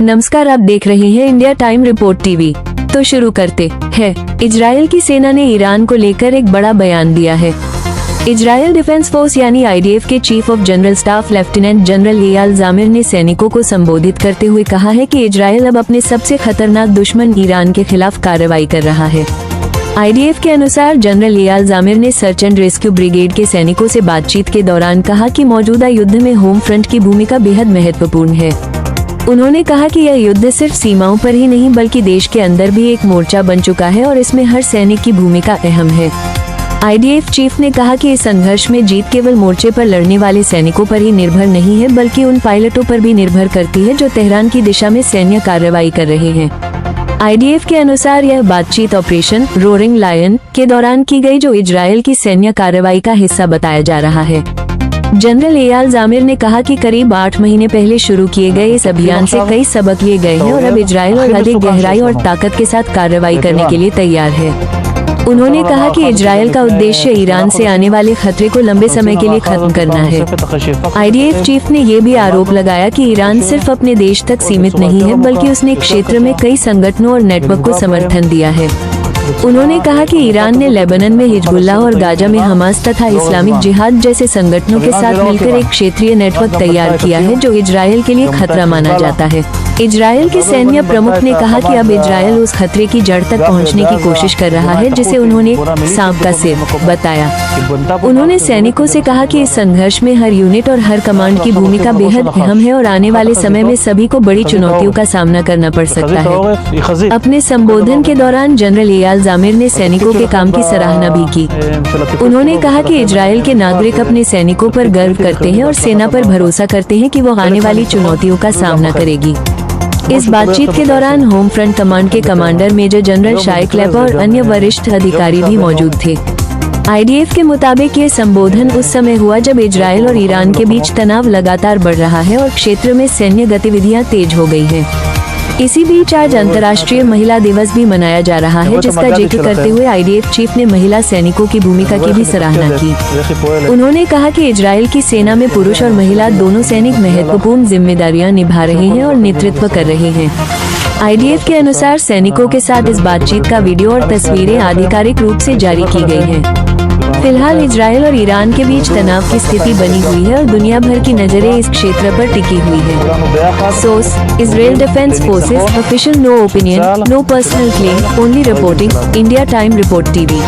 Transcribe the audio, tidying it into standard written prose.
नमस्कार, आप देख रहे हैं इंडिया टाइम रिपोर्ट टीवी। तो शुरू करते हैं। इजराइल की सेना ने ईरान को लेकर एक बड़ा बयान दिया है। इजराइल डिफेंस फोर्स यानी आईडीएफ के chief of general staff lieutenant general Eyal Zamir ने सैनिकों को संबोधित करते हुए कहा है कि इजराइल अब अपने सबसे खतरनाक दुश्मन ईरान के खिलाफ कार्रवाई कर रहा है। आईडीएफ के अनुसार जनरल एयाल ज़ामिर ने सर्च एंड रेस्क्यू ब्रिगेड के सैनिकों से बातचीत के दौरान कहा कि मौजूदा युद्ध में होम फ्रंट की भूमिका बेहद महत्वपूर्ण है। उन्होंने कहा कि यह युद्ध सिर्फ सीमाओं पर ही नहीं बल्कि देश के अंदर भी एक मोर्चा बन चुका है और इसमें हर सैनिक की भूमिका अहम है। आईडीएफ चीफ ने कहा कि इस संघर्ष में जीत केवल मोर्चे पर लड़ने वाले सैनिकों पर ही निर्भर नहीं है बल्कि उन पायलटों पर भी निर्भर करती है जो तेहरान की दिशा में सैन्य कार्रवाई कर रहे हैं। आईडीएफ के अनुसार यह बातचीत ऑपरेशन रोरिंग लायन के दौरान की गई, जो इजराइल की सैन्य कार्रवाई का हिस्सा बताया जा रहा है। जनरल एयाल ज़ामिर ने कहा कि करीब 8 महीने पहले शुरू किए गए इस अभियान से कई सबक लिए गए हैं और अब इजराइल और अधिक गहराई और ताकत के साथ कार्रवाई करने के लिए तैयार है। उन्होंने कहा कि इजराइल का उद्देश्य ईरान से आने वाले खतरे को लंबे समय के लिए खत्म करना है। आईडीएफ चीफ ने ये भी आरोप लगाया कि ईरान सिर्फ अपने देश तक सीमित नहीं है बल्कि उसने क्षेत्र में कई संगठनों और नेटवर्क को समर्थन दिया है। उन्होंने कहा कि ईरान ने लेबनान में हिजबुल्लाह और गाजा में हमास तथा इस्लामिक जिहाद जैसे संगठनों के साथ मिलकर एक क्षेत्रीय नेटवर्क तैयार किया है जो इजराइल के लिए खतरा माना जाता है। इजराइल के सैन्य प्रमुख ने कहा कि अब इजराइल उस खतरे की जड़ तक पहुंचने की कोशिश कर रहा है जिसे उन्होंने सांप का सिर बताया। उन्होंने सैनिकों से कहा कि इस संघर्ष में हर यूनिट और हर कमांड की भूमिका बेहद अहम है और आने वाले समय में सभी को बड़ी चुनौतियों का सामना करना पड़ सकता है। अपने संबोधन के दौरान जनरल एयाल ज़ामिर ने सैनिकों के काम की सराहना भी की। उन्होंने कहा कि इजराइल के नागरिक अपने सैनिकों पर गर्व करते हैं और सेना पर भरोसा करते हैं कि वो आने वाली चुनौतियों का सामना करेगी। इस बातचीत के दौरान होम फ्रंट कमांड के कमांडर मेजर जनरल शाइक लेपा और अन्य वरिष्ठ अधिकारी भी मौजूद थे। आईडीएफ के मुताबिक ये संबोधन उस समय हुआ जब इजराइल और ईरान के बीच तनाव लगातार बढ़ रहा है और क्षेत्र में सैन्य गतिविधियां तेज हो गई हैं। इसी बीच आज अंतर्राष्ट्रीय महिला दिवस भी मनाया जा रहा है, जिसका जिक्र करते हुए आईडीएफ चीफ ने महिला सैनिकों की भूमिका की भी सराहना की। उन्होंने कहा कि इजराइल की सेना में पुरुष और महिला दोनों सैनिक महत्वपूर्ण जिम्मेदारियां निभा रहे हैं और नेतृत्व कर रहे हैं। आईडीएफ के अनुसार सैनिकों के साथ इस बातचीत का वीडियो और तस्वीरें आधिकारिक रूप से जारी की गई हैं। फिलहाल इजराइल और ईरान के बीच तनाव की स्थिति बनी हुई है और दुनिया भर की नजरें इस क्षेत्र पर टिकी हुई है। Source: Israel defence forces. Official: no opinion, no personal claim, only reporting. India time report TV.